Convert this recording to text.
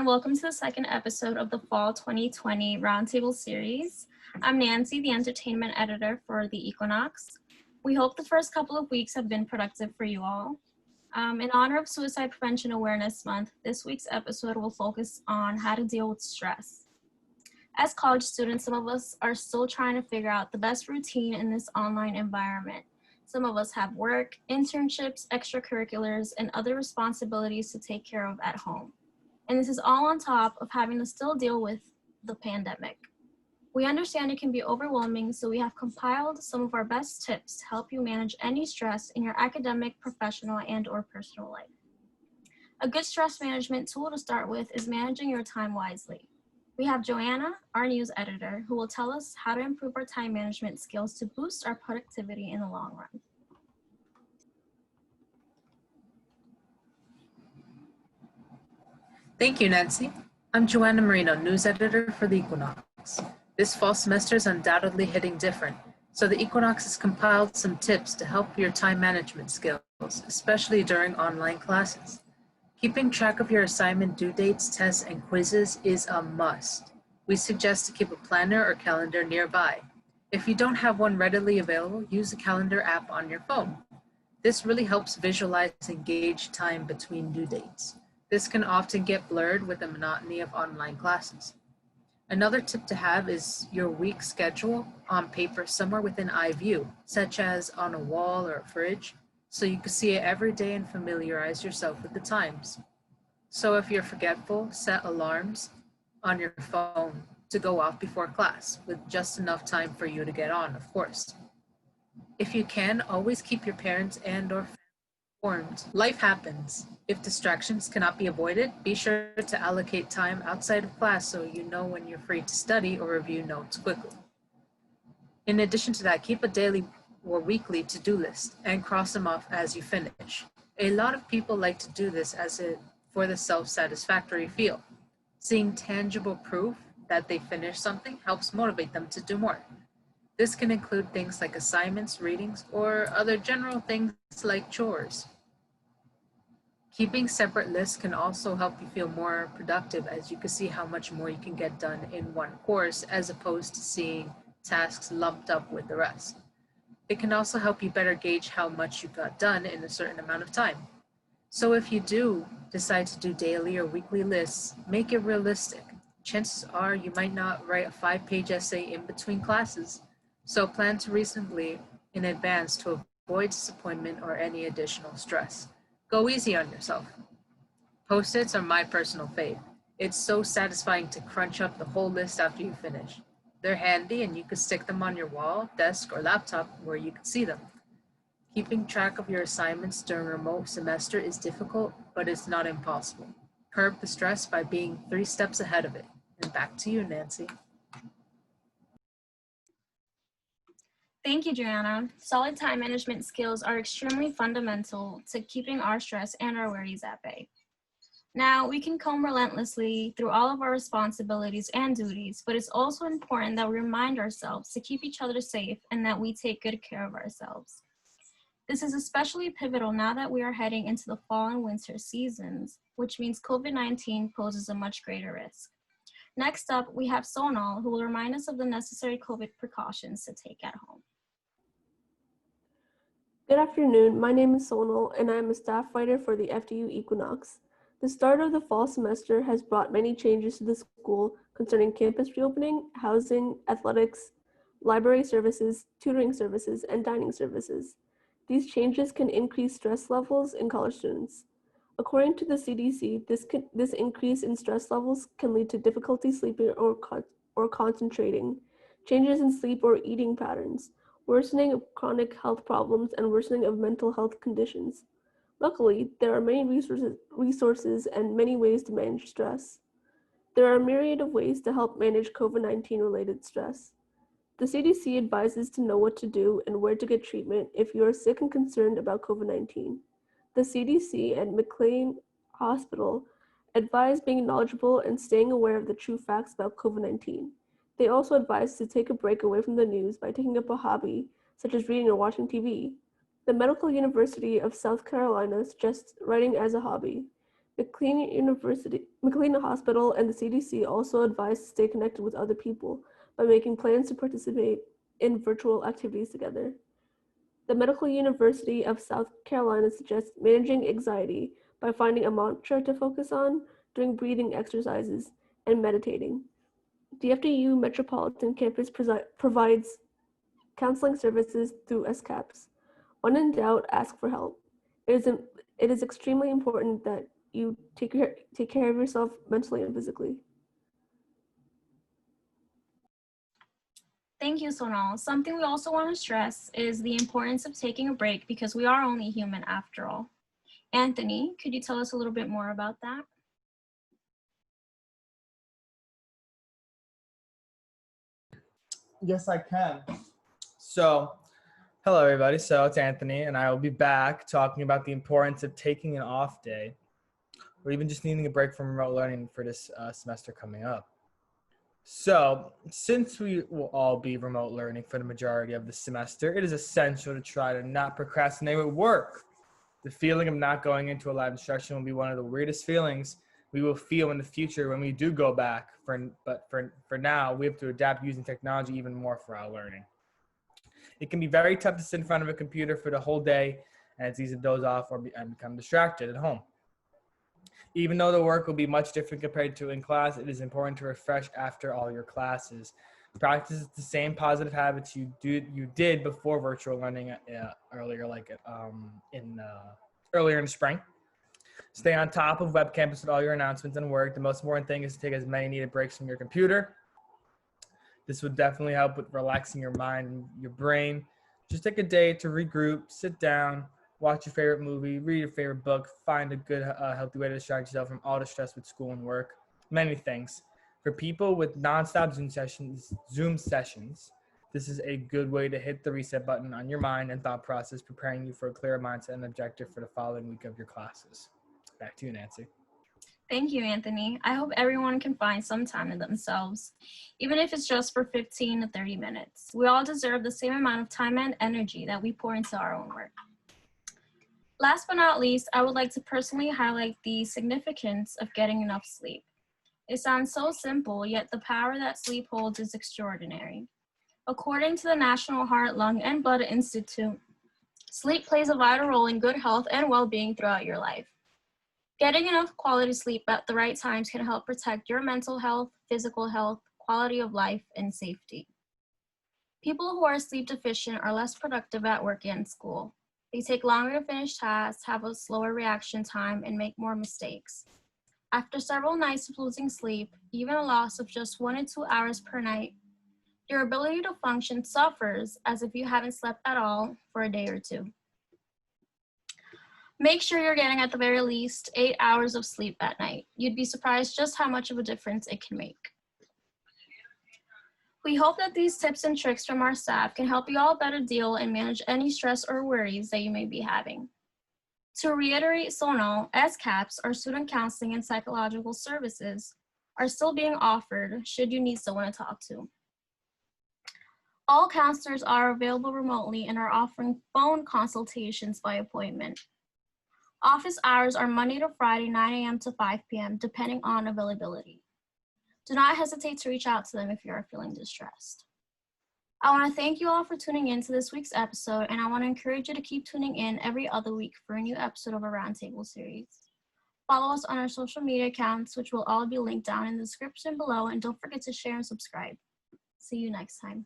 everyone. Welcome to the second episode of the Fall 2020 Roundtable series. I'm Nancy, the Entertainment Editor for the Equinox. We hope the first couple of weeks have been productive for you all. In honor of Suicide Prevention Awareness Month, this week's episode will focus on how to deal with stress. As college students, some of us are still trying to figure out the best routine in this online environment. Some of us have work, internships, extracurriculars, and other responsibilities to take care of at home. And this is all on top of having to still deal with the pandemic. We understand it can be overwhelming, so we have compiled some of our best tips to help you manage any stress in your academic, professional, and/or personal life. A good stress management tool to start with is managing your time wisely. We have Joanna, our news editor, who will tell us how to improve our time management skills to boost our productivity in the long run. Thank you, Nancy. I'm Joanna Marino, news editor for the Equinox. This fall semester is undoubtedly hitting different, so the Equinox has compiled some tips to help your time management skills, especially during online classes. Keeping track of your assignment due dates, tests, and quizzes is a must. We suggest to keep a planner or calendar nearby. If you don't have one readily available, use the calendar app on your phone. This really helps visualize and gauge time between due dates. This can often get blurred with the monotony of online classes. Another tip to have is your week schedule on paper somewhere within eye view, such as on a wall or a fridge, so you can see it every day and familiarize yourself with the times. So if you're forgetful, set alarms on your phone to go off before class, with just enough time for you to get on, of course. If you can, always keep your parents and/or informed. Life happens. If distractions cannot be avoided, be sure to allocate time outside of class so you know when you're free to study or review notes quickly. In addition to that, keep a daily or weekly to-do list and cross them off as you finish. A lot of people like to do this for the self-satisfactory feel. Seeing tangible proof that they finished something helps motivate them to do more. This can include things like assignments, readings, or other general things like chores. Keeping separate lists can also help you feel more productive, as you can see how much more you can get done in one course as opposed to seeing tasks lumped up with the rest. It can also help you better gauge how much you got done in a certain amount of time. So if you do decide to do daily or weekly lists, make it realistic. Chances are you might not write a 5-page essay in between classes, so plan to reasonably in advance to avoid disappointment or any additional stress. Go easy on yourself. Post-its are my personal fave. It's so satisfying to crunch up the whole list after you finish. They're handy and you can stick them on your wall, desk, or laptop where you can see them. Keeping track of your assignments during a remote semester is difficult, but it's not impossible. Curb the stress by being 3 steps ahead of it. And back to you, Nancy. Thank you, Joanna. Solid time management skills are extremely fundamental to keeping our stress and our worries at bay. Now, we can comb relentlessly through all of our responsibilities and duties, but it's also important that we remind ourselves to keep each other safe and that we take good care of ourselves. This is especially pivotal now that we are heading into the fall and winter seasons, which means COVID-19 poses a much greater risk. Next up, we have Sonal, who will remind us of the necessary COVID precautions to take at home. Good afternoon, my name is Sonal and I am a staff writer for the FDU Equinox. The start of the fall semester has brought many changes to the school concerning campus reopening, housing, athletics, library services, tutoring services, and dining services. These changes can increase stress levels in college students. According to the CDC, this increase in stress levels can lead to difficulty sleeping or concentrating, changes in sleep or eating patterns, worsening of chronic health problems, and worsening of mental health conditions. Luckily, there are many resources and many ways to manage stress. There are a myriad of ways to help manage COVID-19 related stress. The CDC advises to know what to do and where to get treatment if you are sick and concerned about COVID-19. The CDC and McLean Hospital advise being knowledgeable and staying aware of the true facts about COVID-19. They also advise to take a break away from the news by taking up a hobby, such as reading or watching TV. The Medical University of South Carolina suggests writing as a hobby. McLean Hospital and the CDC also advise to stay connected with other people by making plans to participate in virtual activities together. The Medical University of South Carolina suggests managing anxiety by finding a mantra to focus on, doing breathing exercises, and meditating. The FDU Metropolitan Campus provides counseling services through SCAPS. When in doubt, ask for help. It is extremely important that you take care of yourself mentally and physically. Thank you, Sonal. Something we also want to stress is the importance of taking a break because we are only human after all. Anthony, could you tell us a little bit more about that? Yes, I can. So, hello everybody. So it's Anthony, and I will be back talking about the importance of taking an off day, or even just needing a break from remote learning for this semester coming up. So, since we will all be remote learning for the majority of the semester, it is essential to try to not procrastinate with work. The feeling of not going into a live instruction will be one of the weirdest feelings we will feel in the future when we do go back. But for now, we have to adapt using technology even more for our learning. It can be very tough to sit in front of a computer for the whole day, and it's easy to doze off and become distracted at home. Even though the work will be much different compared to in class, it is important to refresh after all your classes. Practice the same positive habits you did before virtual learning earlier in the spring. Stay on top of Web Campus with all your announcements and work. The most important thing is to take as many needed breaks from your computer. This would definitely help with relaxing your mind and your brain. Just take a day to regroup, sit down, watch your favorite movie, read your favorite book, find a good, healthy way to distract yourself from all the stress with school and work. Many things. For people with nonstop Zoom sessions, this is a good way to hit the reset button on your mind and thought process, preparing you for a clearer mindset and objective for the following week of your classes. Back to you, Nancy. Thank you, Anthony. I hope everyone can find some time in themselves, even if it's just for 15 to 30 minutes. We all deserve the same amount of time and energy that we pour into our own work. Last but not least, I would like to personally highlight the significance of getting enough sleep. It sounds so simple, yet the power that sleep holds is extraordinary. According to the National Heart, Lung, and Blood Institute, sleep plays a vital role in good health and well-being throughout your life. Getting enough quality sleep at the right times can help protect your mental health, physical health, quality of life, and safety. People who are sleep deficient are less productive at work and school. They take longer to finish tasks, have a slower reaction time, and make more mistakes. After several nights of losing sleep, even a loss of just 1 to 2 hours per night, your ability to function suffers as if you haven't slept at all for a day or two. Make sure you're getting at the very least 8 hours of sleep at night. You'd be surprised just how much of a difference it can make. We hope that these tips and tricks from our staff can help you all better deal and manage any stress or worries that you may be having. To reiterate, Sonal, SCAPS, or student counseling and psychological services, are still being offered should you need someone to talk to. All counselors are available remotely and are offering phone consultations by appointment. Office hours are Monday to Friday, 9 a.m. to 5 p.m., depending on availability. Do not hesitate to reach out to them if you are feeling distressed. I want to thank you all for tuning in to this week's episode, and I want to encourage you to keep tuning in every other week for a new episode of our Roundtable series. Follow us on our social media accounts, which will all be linked down in the description below, and don't forget to share and subscribe. See you next time.